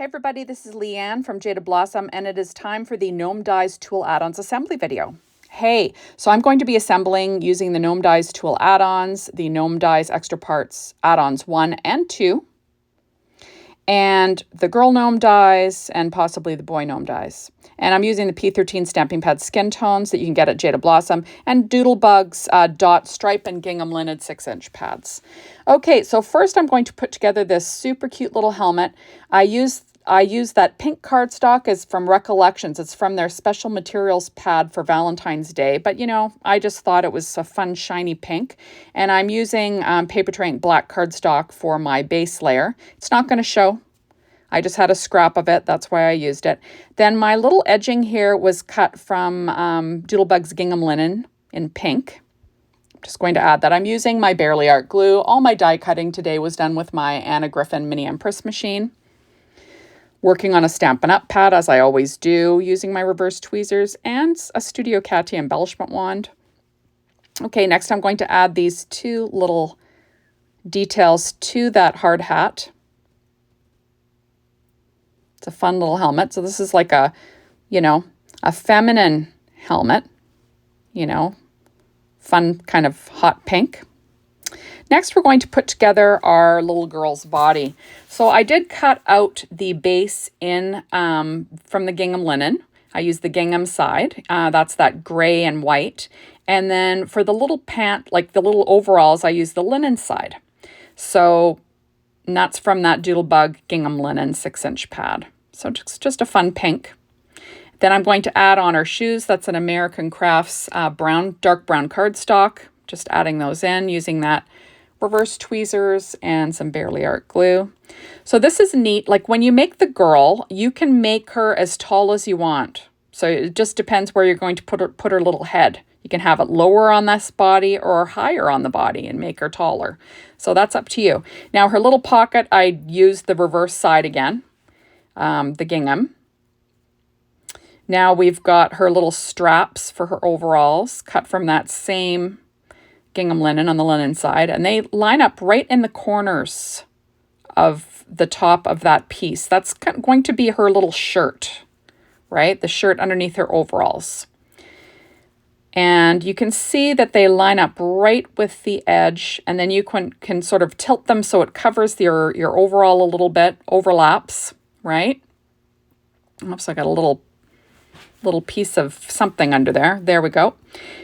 Hey everybody, this is Leanne from Jaded Blossom, and it is time for the Gnome Dies Tool Add Ons assembly video. Hey, so I'm going to be assembling using the Gnome Dies Tool Add Ons, the Gnome Dies Extra Parts Add Ons 1 and 2, and the Girl Gnome Dies, and possibly the Boy Gnome Dies. And I'm using the P13 stamping pad skin tones that you can get at Jaded Blossom, and Doodlebug's dot stripe and gingham linen 6-inch pads. Okay, so first I'm going to put together this super cute little helmet. I use that pink cardstock is from Recollections. It's from their special materials pad for Valentine's Day. But, you know, I just thought it was a fun, shiny pink. And I'm using paper Trey Ink black cardstock for my base layer. It's not going to show. I just had a scrap of it. That's why I used it. Then my little edging here was cut from Doodlebug-Gingham Linen in pink. I'm just going to add that. I'm using my Barely Art glue. All my die cutting today was done with my Anna Griffin Mini Empress machine. Working on a Stampin' Up pad, as I always do, using my reverse tweezers and a Studio Catty embellishment wand. Okay, next I'm going to add these two little details to that hard hat. It's a fun little helmet. So this is like a, a feminine helmet, fun kind of hot pink. Next, we're going to put together our little girl's body. So I did cut out the base in from the gingham linen. I used the gingham side. That's that gray and white. And then for the little pant, like the little overalls, I used the linen side. So that's from that Doodlebug-Gingham Linen 6-inch pad. So just a fun pink. Then I'm going to add on our shoes. That's an American Crafts dark brown cardstock. Just adding those in using that reverse tweezers and some Barely Art glue. So this is neat. Like when you make the girl, you can make her as tall as you want. So it just depends where you're going to put her little head. You can have it lower on this body or higher on the body and make her taller. So that's up to you. Now her little pocket, I used the reverse side again, the gingham. Now we've got her little straps for her overalls cut from that same gingham linen on the linen side, and they line up right in the corners of the top of that piece. That's going to be her little shirt, right? The shirt underneath her overalls. And you can see that they line up right with the edge, and then you can sort of tilt them so it covers your overall a little bit, overlaps, right? Oops, I got a little piece of something under there. There we go.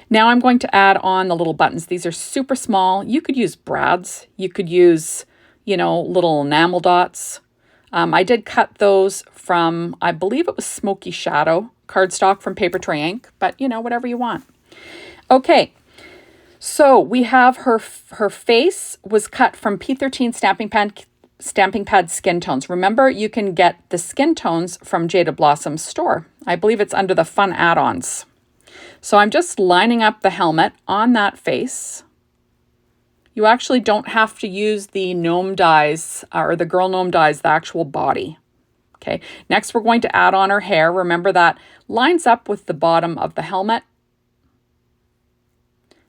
Now I'm going to add on the little buttons. These are super small. You could use brads. You could use, little enamel dots. I did cut those from, I believe it was Smoky Shadow cardstock from Paper Trey Ink, but whatever you want. Okay, so we have her face was cut from P13 stamping pad skin tones. Remember, you can get the skin tones from Jaded Blossom's store. I believe it's under the fun add-ons. So I'm just lining up the helmet on that face. You actually don't have to use the gnome dies or the girl gnome dies, the actual body. Okay, next we're going to add on her hair. Remember that lines up with the bottom of the helmet,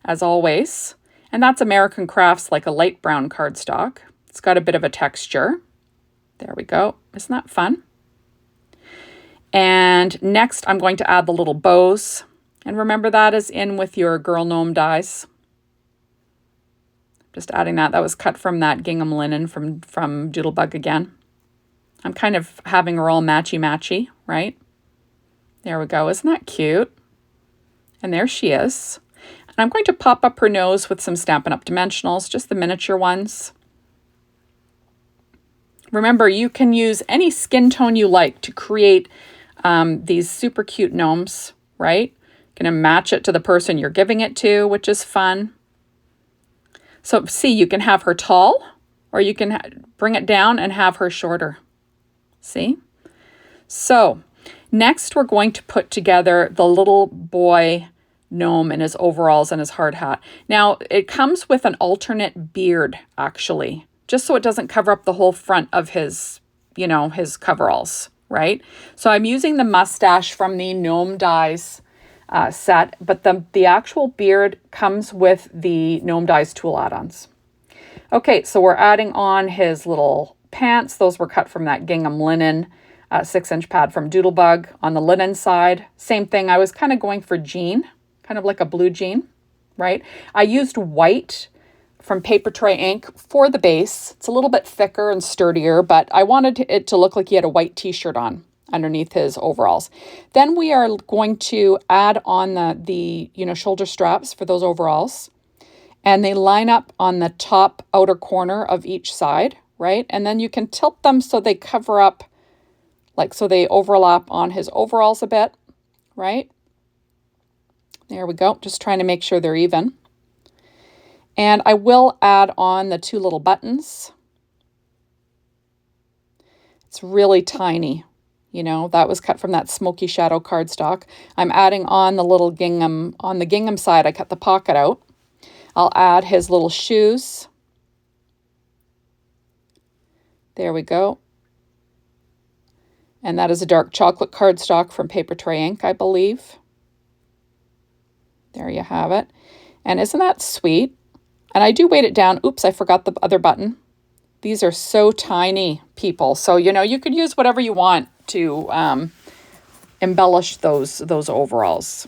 as always. And that's American Crafts, like a light brown cardstock. It's got a bit of a texture. There we go. Isn't that fun? And next I'm going to add the little bows. And remember that is in with your girl gnome dies. Just adding that. That was cut from that gingham linen from Doodlebug again. I'm kind of having her all matchy-matchy, right? There we go. Isn't that cute? And there she is. And I'm going to pop up her nose with some Stampin' Up! Dimensionals, just the miniature ones. Remember, you can use any skin tone you like to create these super cute gnomes, right? You can match it to the person you're giving it to, which is fun. So see, you can have her tall, or you can bring it down and have her shorter. See? So next we're going to put together the little boy gnome in his overalls and his hard hat. Now it comes with an alternate beard, actually, just so it doesn't cover up the whole front of his, his coveralls, right? So I'm using the mustache from the Gnome Dies set, but the actual beard comes with the Gnome Dies Tool Add Ons. Okay, so we're adding on his little pants. Those were cut from that gingham linen 6-inch pad from Doodlebug. On the linen side, same thing. I was kind of going for jean, kind of like a blue jean, right? I used white from Trey Ink for the base. It's a little bit thicker and sturdier, but I wanted it to look like he had a white t-shirt on underneath his overalls. Then we are going to add on the shoulder straps for those overalls. And they line up on the top outer corner of each side, right? And then you can tilt them so they cover up, like so they overlap on his overalls a bit, right? There we go. Just trying to make sure they're even. And I will add on the 2 little buttons. It's really tiny. That was cut from that smoky shadow cardstock. I'm adding on the little gingham. On the gingham side, I cut the pocket out. I'll add his little shoes. There we go. And that is a dark chocolate cardstock from Trey Ink, I believe. There you have it. And isn't that sweet? And I do weight it down. Oops, I forgot the other button. These are so tiny, people. So, you could use whatever you want to embellish those overalls.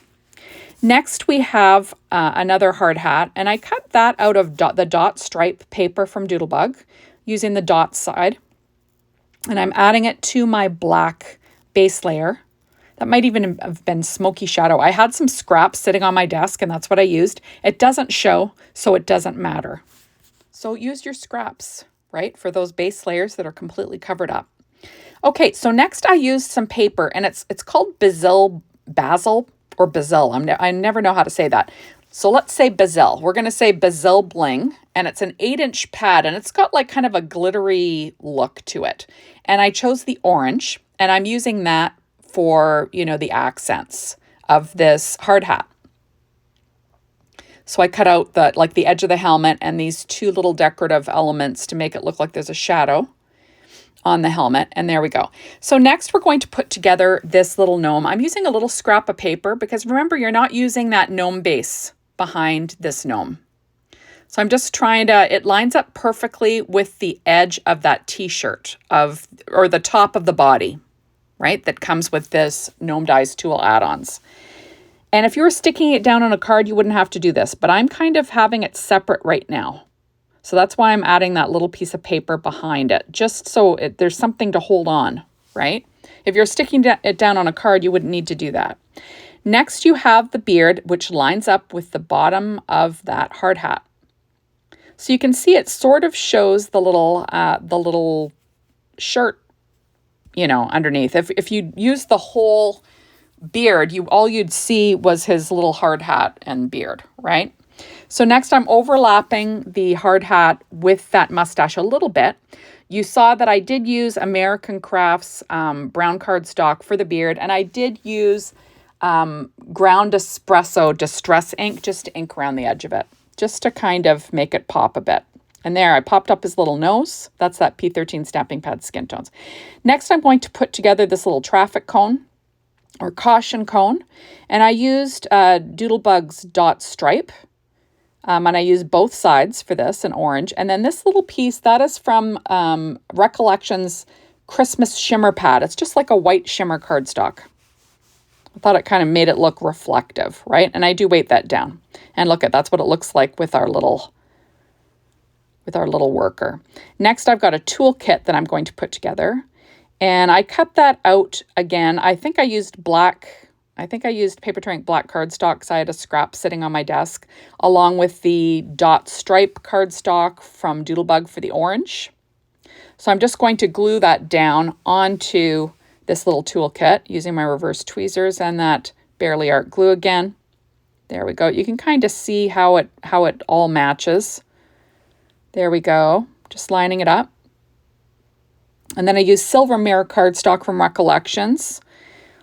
Next, we have another hard hat, and I cut that out of the dot stripe paper from Doodlebug using the dot side. And I'm adding it to my black base layer. That might even have been smoky shadow. I had some scraps sitting on my desk, and that's what I used. It doesn't show, so it doesn't matter. So use your scraps, right, for those base layers that are completely covered up. Okay, so next I used some paper, and it's called Bazzill or Bazzill. I never know how to say that. So let's say Bazzill. We're going to say Bazzill Bling, and it's an 8-inch pad, and it's got like kind of a glittery look to it. And I chose the orange, and I'm using that for, the accents of this hard hat. So I cut out the edge of the helmet and these 2 little decorative elements to make it look like there's a shadow on the helmet. And there we go. So next we're going to put together this little gnome. I'm using a little scrap of paper because remember, you're not using that gnome base behind this gnome. So I'm just trying to, it lines up perfectly with the edge of that t-shirt or the top of the body, right? That comes with this Gnome Dies Tool Add-ons. And if you were sticking it down on a card, you wouldn't have to do this, but I'm kind of having it separate right now. So that's why I'm adding that little piece of paper behind it, just so there's something to hold on, right? If you're sticking it down on a card, you wouldn't need to do that. Next, you have the beard, which lines up with the bottom of that hard hat. So you can see it sort of shows the little shirt, underneath. If you use the whole beard, all you'd see was his little hard hat and beard, right? So next I'm overlapping the hard hat with that mustache a little bit. You saw that I did use American Crafts brown cardstock for the beard, and I did use ground espresso distress ink just to ink around the edge of it, just to kind of make it pop a bit. And there, I popped up his little nose. That's that P13 stamping pad skin tones. Next, I'm going to put together this little traffic cone or caution cone. And I used Doodlebug's dot stripe. And I used both sides for this in orange. And then this little piece, that is from Recollections Christmas shimmer pad. It's just like a white shimmer cardstock. I thought it kind of made it look reflective, right? And I do weight that down. And look that's what it looks like with our little worker. Next, I've got a tool kit that I'm going to put together. And I cut that out again. I think I used Paper Trey Ink black cardstock because I had a scrap sitting on my desk, along with the dot stripe cardstock from Doodlebug for the orange. So I'm just going to glue that down onto this little tool kit using my reverse tweezers and that Barely Art glue again. There we go. You can kind of see how it all matches. There we go. Just lining it up. And then I use silver mirror cardstock from Recollections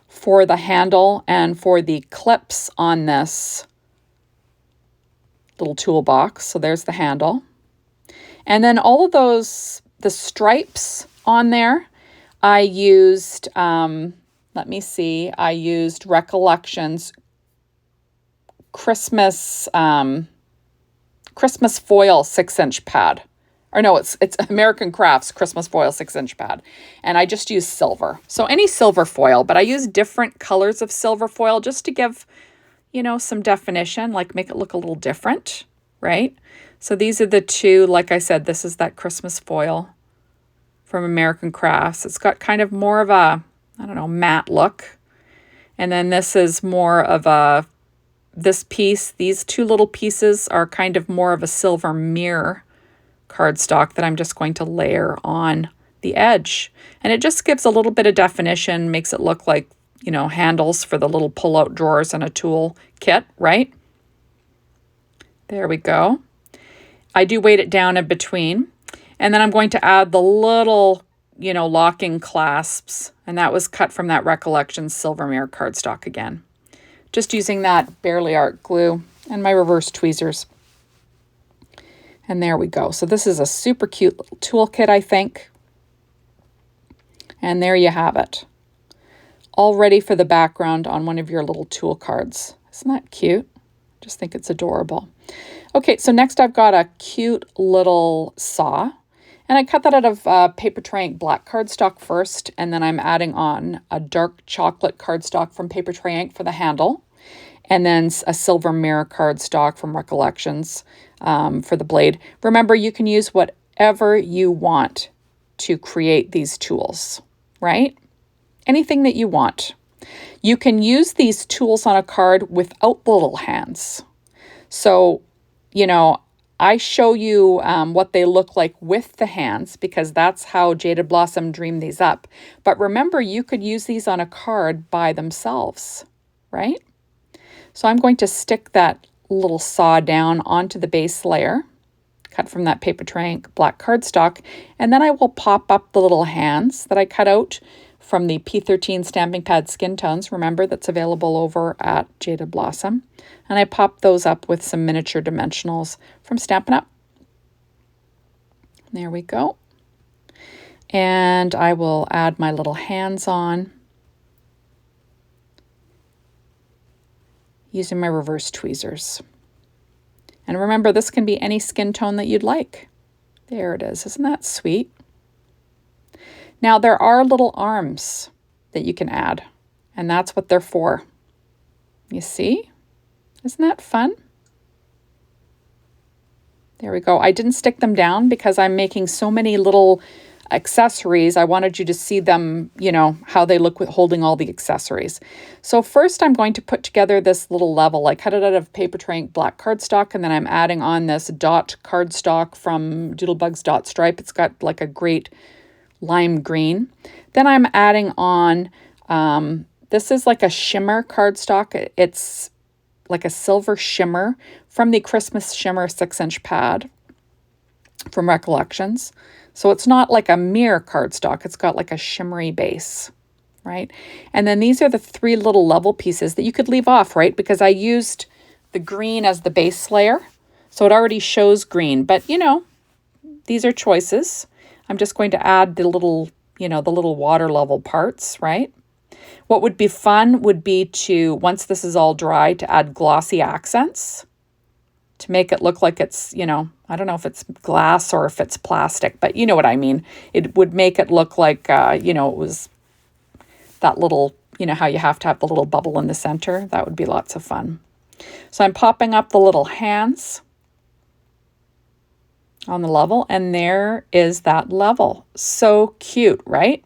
for the handle and for the clips on this little toolbox. So there's the handle. And then all of those, the stripes on there, I used, let me see, I used Recollections Christmas foil 6-inch pad. or no, it's American Crafts Christmas foil 6-inch pad. And I just use silver. So any silver foil, but I use different colors of silver foil just to give, you know, some definition, like make it look a little different, right? So these are the two, like I said, this is that Christmas foil from American Crafts. It's got kind of more of a, I don't know, matte look. And then this is more of a, this piece, these two little pieces are kind of more of a silver mirror cardstock that I'm just going to layer on the edge. And it just gives a little bit of definition, makes it look like, you know, handles for the little pull-out drawers in a tool kit, right? There we go. I do weight it down in between. And then I'm going to add the little, you know, locking clasps. And that was cut from that Recollections-silver mirror cardstock again. Just using that Barely Art glue and my reverse tweezers. And there we go. So this is a super cute little toolkit, I think. And there you have it. All ready for the background on one of your little tool cards. Isn't that cute? Just think it's adorable. Okay, so next I've got a cute little saw. And I cut that out of Paper Trey Ink black cardstock first. And then I'm adding on a dark chocolate cardstock from Paper Trey Ink for the handle. And then a silver mirror cardstock from Recollections for the blade. Remember, you can use whatever you want to create these tools, right? Anything that you want. You can use these tools on a card without the little hands. So, you know, I show you what they look like with the hands because that's how Jaded Blossom dreamed these up. But remember, you could use these on a card by themselves, right? So I'm going to stick that little saw down onto the base layer, cut from that Paper Trey Ink black cardstock, and then I will pop up the little hands that I cut out from the P13 stamping pad Skin Tones. Remember, that's available over at Jaded Blossom. And I pop those up with some miniature dimensionals from Stampin' Up. There we go. And I will add my little hands on using my reverse tweezers. And remember, this can be any skin tone that you'd like. There it is. Isn't that sweet? Now, there are little arms that you can add, and that's what they're for. You see? Isn't that fun? There we go. I didn't stick them down because I'm making so many little accessories. I wanted you to see them, you know, how they look with holding all the accessories. So first I'm going to put together this little level. I cut it out of Paper Trey Ink black cardstock, and then I'm adding on this dot cardstock from Doodlebug's Dot Stripe. It's got like a great lime green. Then I'm adding on, this is like a shimmer cardstock. It's like a silver shimmer from the Christmas Shimmer 6-inch pad from Recollections. So it's not like a mirror cardstock. It's got like a shimmery base, right? And then these are the 3 little level pieces that you could leave off, right? Because I used the green as the base layer. So it already shows green, but you know, these are choices. I'm just going to add the little, you know, the little water level parts, right? What would be fun would be to, once this is all dry, to add glossy accents to make it look like it's, you know, I don't know if it's glass or if it's plastic, but you know what I mean. It would make it look like, you know, it was that little, you know, how you have to have the little bubble in the center. That would be lots of fun. So I'm popping up the little hands on the level, and there is that level. So cute, right?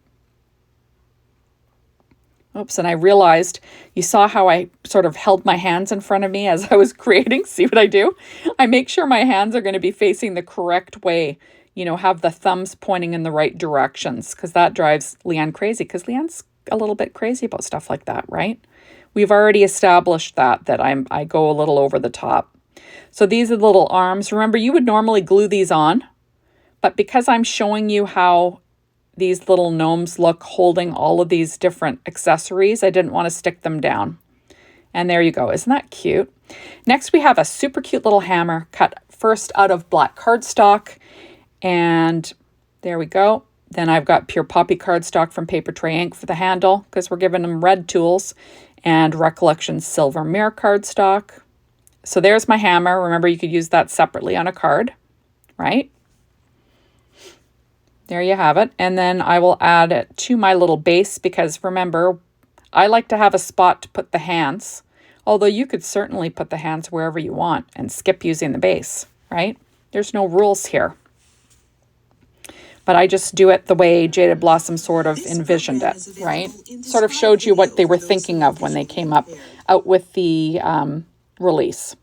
Oops, and I realized, you saw how I sort of held my hands in front of me as I was creating. See what I do? I make sure my hands are going to be facing the correct way, you know, have the thumbs pointing in the right directions, because that drives Leanne crazy, because Leanne's a little bit crazy about stuff like that, right? We've already established that I go a little over the top. So these are the little arms. Remember, you would normally glue these on, but because I'm showing you how these little gnomes look holding all of these different accessories, I didn't want to stick them down. And there you go. Isn't that cute? Next, we have a super cute little hammer cut first out of black cardstock. And there we go. Then I've got pure poppy cardstock from Paper Trey Ink for the handle, because we're giving them red tools, and Recollections-silver mirror cardstock. So there's my hammer. Remember, you could use that separately on a card, right? There you have it. And then I will add it to my little base because remember, I like to have a spot to put the hands, although you could certainly put the hands wherever you want and skip using the base, right? There's no rules here. But I just do it the way Jaded Blossom sort of envisioned it, right? Sort of showed you what they were thinking of when they came out with the release.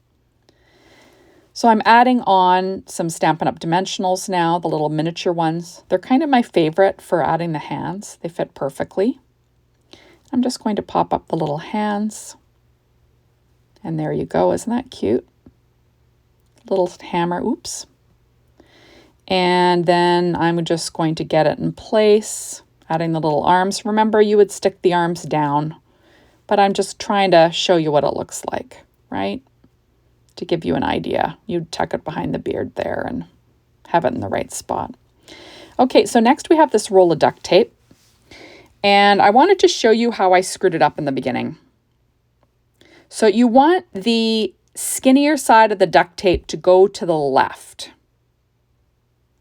So I'm adding on some Stampin' Up! Dimensionals now, the little miniature ones. They're kind of my favorite for adding the hands. They fit perfectly. I'm just going to pop up the little hands. And there you go. Isn't that cute? Little hammer, oops. And then I'm just going to get it in place, adding the little arms. Remember, you would stick the arms down, but I'm just trying to show you what it looks like, right? To give you an idea. You'd tuck it behind the beard there and have it in the right spot. Okay, so next we have this roll of duct tape. And I wanted to show you how I screwed it up in the beginning. So you want the skinnier side of the duct tape to go to the left.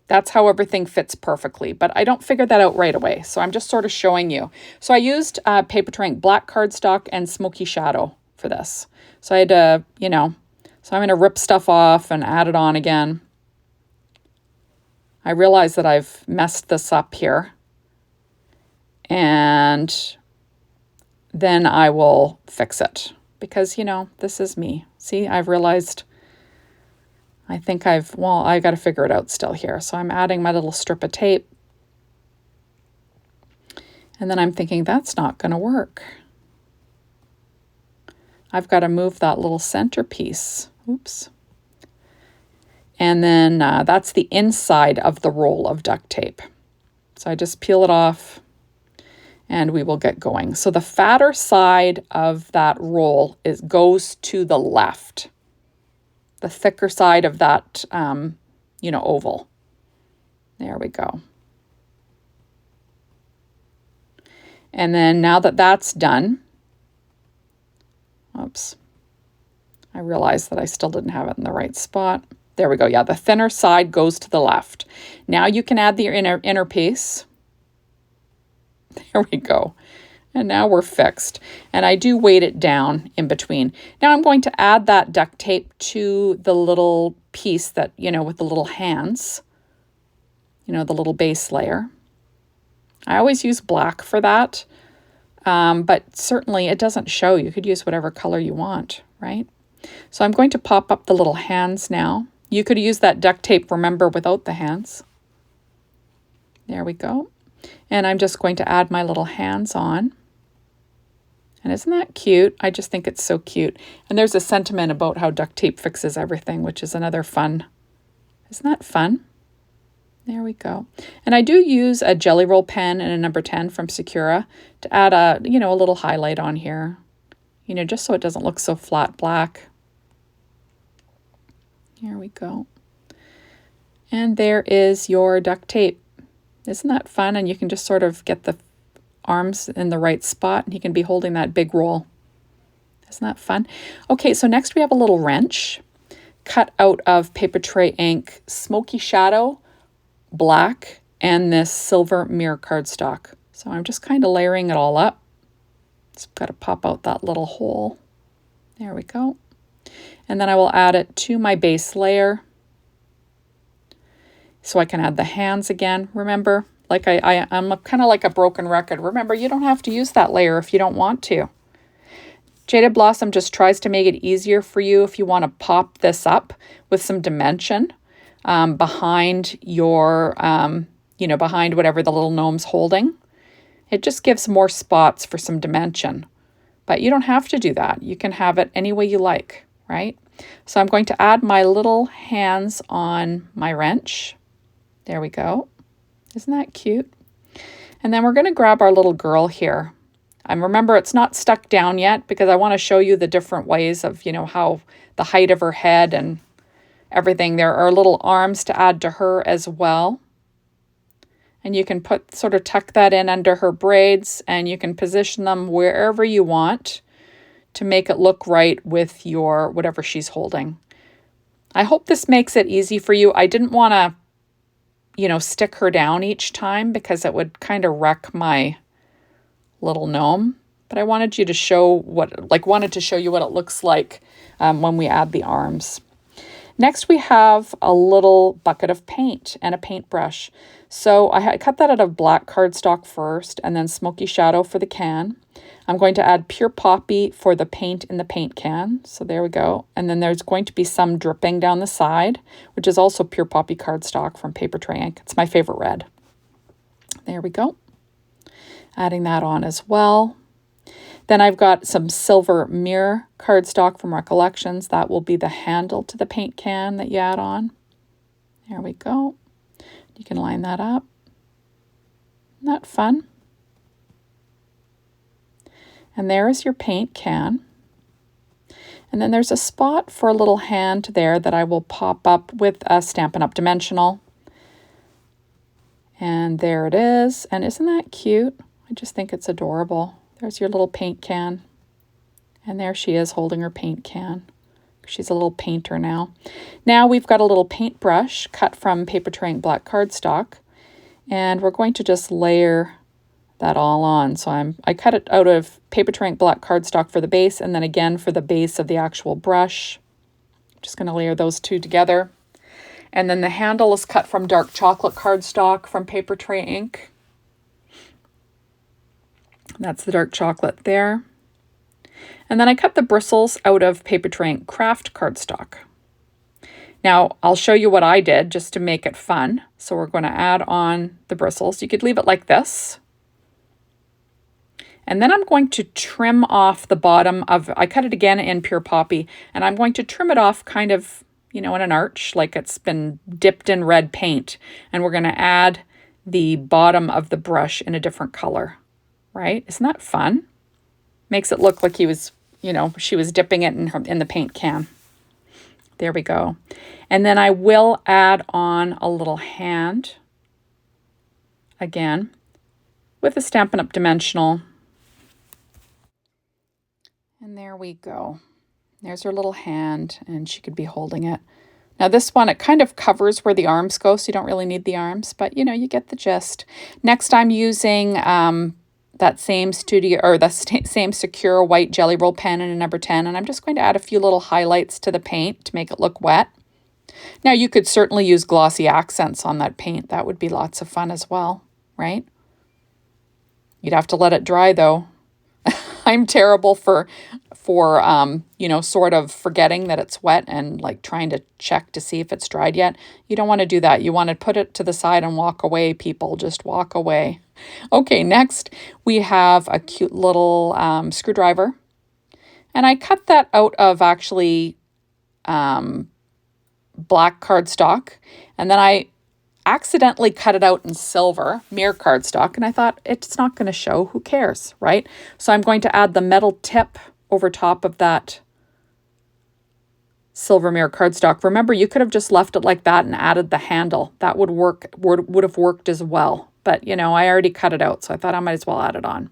That's how everything fits perfectly, but I don't figure that out right away. So I'm just sort of showing you. So I used paper Trey Ink black cardstock and smoky shadow for this. So I had to, so I'm going to rip stuff off and add it on again. I realize that I've messed this up here. And then I will fix it because, this is me. See, I've realized, I got to figure it out still here. So I'm adding my little strip of tape. And then I'm thinking that's not going to work. I've got to move that little centerpiece. Oops. And then that's the inside of the roll of duct tape. So I just peel it off and we will get going. So the fatter side of that roll goes to the left. The thicker side of that, oval. There we go. And then now that that's done, oops, I realized that I still didn't have it in the right spot. There we go. Yeah, the thinner side goes to the left. Now you can add the inner piece. There we go. And now we're fixed. And I do weight it down in between. Now I'm going to add that duct tape to the little piece that, with the little hands, the little base layer. I always use black for that, but certainly it doesn't show. You could use whatever color you want, right? So I'm going to pop up the little hands now. You could use that duct tape, remember, without the hands. There we go. And I'm just going to add my little hands on. And isn't that cute? I just think it's so cute. And there's a sentiment about how duct tape fixes everything, which is another fun. Isn't that fun? There we go. And I do use a Jelly Roll pen and a number 10 from Sakura to add a little highlight on here. Just so it doesn't look so flat black. Here we go. And there is your duct tape. Isn't that fun? And you can just sort of get the arms in the right spot and he can be holding that big roll. Isn't that fun? Okay, so next we have a little wrench cut out of paper Trey Ink, smoky shadow, black, and this silver mirror cardstock. So I'm just kind of layering it all up. Just got to pop out that little hole. There we go. And then I will add it to my base layer. So I can add the hands again. Remember, like I'm kind of like a broken record. Remember, you don't have to use that layer if you don't want to. Jaded Blossom just tries to make it easier for you if you want to pop this up with some dimension behind your, behind whatever the little gnome's holding. It just gives more spots for some dimension. But you don't have to do that. You can have it any way you like, right? So I'm going to add my little hands on my wrench. There we go. Isn't that cute? And then we're going to grab our little girl here. And remember, it's not stuck down yet because I want to show you the different ways of, how the height of her head and everything. There are little arms to add to her as well. And you can sort of tuck that in under her braids and you can position them wherever you want to make it look right with your whatever she's holding. I hope this makes it easy for you. I didn't want to, you know, stick her down each time because it would kind of wreck my little gnome. But I wanted you to show wanted to show you what it looks like when we add the arms. Next, we have a little bucket of paint and a paintbrush. So I cut that out of black cardstock first and then smoky shadow for the can. I'm going to add pure poppy for the paint in the paint can. So there we go. And then there's going to be some dripping down the side, which is also pure poppy cardstock from Paper Trey Ink. It's my favorite red. There we go. Adding that on as well. Then I've got some silver mirror cardstock from Recollections. That will be the handle to the paint can that you add on. There we go. You can line that up. Isn't that fun? And there is your paint can. And then there's a spot for a little hand there that I will pop up with a Stampin' Up! Dimensional. And there it is. And isn't that cute? I just think it's adorable. There's your little paint can. And there she is holding her paint can. She's a little painter now. Now we've got a little paintbrush cut from Paper Trey Ink black cardstock. And we're going to just layer that all on. So I cut it out of Paper Trey Ink black cardstock for the base and then again for the base of the actual brush. I'm just going to layer those two together. And then the handle is cut from dark chocolate cardstock from Paper Trey Ink. That's the dark chocolate there. And then I cut the bristles out of Paper Trey Ink kraft cardstock. Now, I'll show you what I did just to make it fun. So we're going to add on the bristles. You could leave it like this. And then I'm going to trim off the bottom of, I cut it again in pure poppy, and I'm going to trim it off kind of, you know, in an arch, like it's been dipped in red paint. And we're going to add the bottom of the brush in a different color. Right? Isn't that fun? Makes it look like he was, you know, she was dipping it in the paint can. There we go. And then I will add on a little hand again with a Stampin' Up! Dimensional. And there we go. There's her little hand and she could be holding it. Now this one, it kind of covers where the arms go, so you don't really need the arms, but you know, you get the gist. Next I'm using that same same Sakura white jelly roll pen in a number 10, and I'm just going to add a few little highlights to the paint to make it look wet. Now you could certainly use glossy accents on that paint. That would be lots of fun as well, right? You'd have to let it dry though. I'm terrible for you know, sort of forgetting that it's wet and like trying to check to see if it's dried yet. You don't want to do that. You want to put it to the side and walk away, people. Just walk away. Okay, next we have a cute little screwdriver. And I cut that out of actually black cardstock. And then I accidentally cut it out in silver, mirror cardstock. And I thought, it's not going to show. Who cares, right? So I'm going to add the metal tip over top of that silver mirror cardstock. Remember, you could have just left it like that and added the handle. That would have worked as well. But, you know, I already cut it out, so I thought I might as well add it on.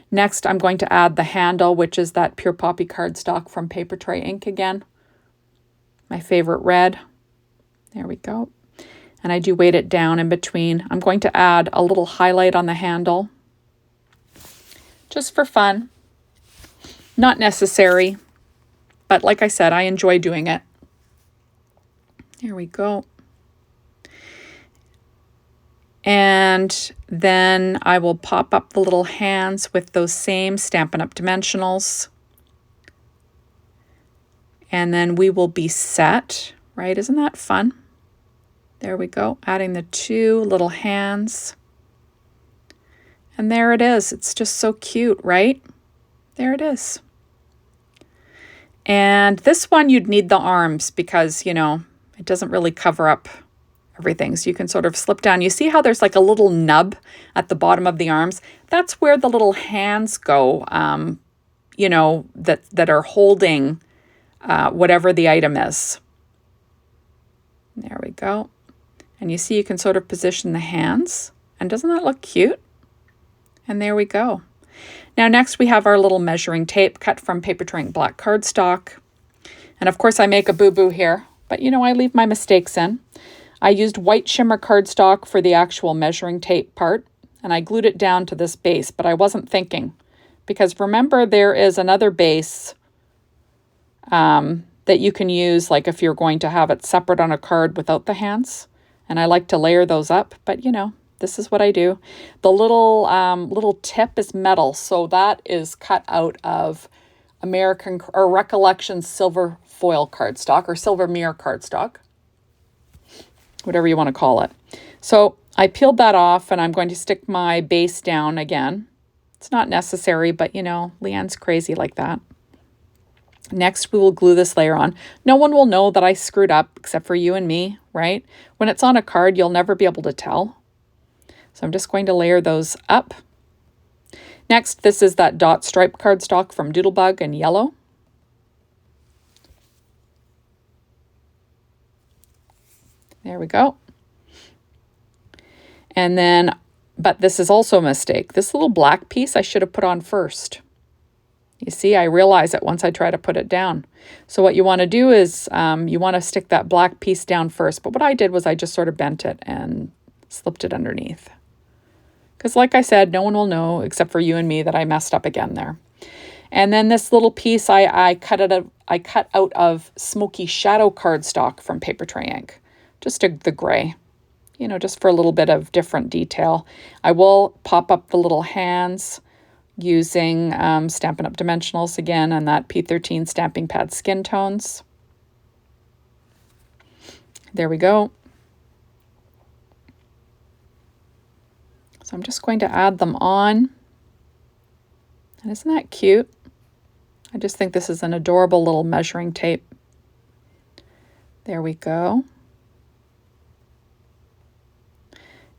Next, I'm going to add the handle, which is that pure poppy cardstock from Paper Trey Ink again. My favorite red. There we go. And I do weight it down in between. I'm going to add a little highlight on the handle, just for fun. Not necessary, but like I said, I enjoy doing it. There we go. And then I will pop up the little hands with those same Stampin' Up! Dimensionals. And then we will be set, right? Isn't that fun? There we go, adding the two little hands. And there it is. It's just so cute, right? There it is. And this one you'd need the arms because, you know, it doesn't really cover up everything. So you can sort of slip down. You see how there's like a little nub at the bottom of the arms? That's where the little hands go, you know, that are holding whatever the item is. There we go. And you see you can sort of position the hands. And doesn't that look cute? And there we go. Now next we have our little measuring tape cut from Paper Trey Ink black cardstock. And of course I make a boo-boo here, but you know, I leave my mistakes in. I used white shimmer cardstock for the actual measuring tape part, and I glued it down to this base, but I wasn't thinking. Because remember, there is another base that you can use, like if you're going to have it separate on a card without the hands. And I like to layer those up, but you know, this is what I do. The little tip is metal, so that is cut out of American or Recollections-silver foil cardstock or silver mirror cardstock, whatever you want to call it. So I peeled that off, and I'm going to stick my base down again. It's not necessary, but you know, Leanne's crazy like that. Next, we will glue this layer on. No one will know that I screwed up except for you and me, right? When it's on a card, you'll never be able to tell. So I'm just going to layer those up. Next, this is that dot stripe cardstock from Doodlebug in yellow. There we go. And then, but this is also a mistake. This little black piece I should have put on first. You see, I realize it once I try to put it down. So what you want to do is you want to stick that black piece down first. But what I did was I just sort of bent it and slipped it underneath. Because like I said, no one will know except for you and me that I messed up again there. And then this little piece I cut out of smoky shadow cardstock from paper Trey Ink. Just the gray. You know, just for a little bit of different detail. I will pop up the little hands using Stampin' Up! Dimensionals again on that P13 stamping pad skin tones. There we go. So I'm just going to add them on. And isn't that cute? I just think this is an adorable little measuring tape. There we go.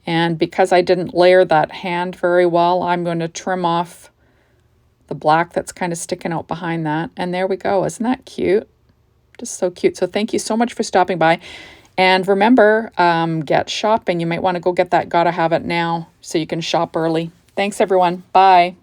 And because I didn't layer that hand very well, I'm going to trim off the black that's kind of sticking out behind that. And there we go. Isn't that cute? Just so cute. So thank you so much for stopping by. And remember, get shopping. You might want to go get that Gotta Have It Now so you can shop early. Thanks, everyone. Bye.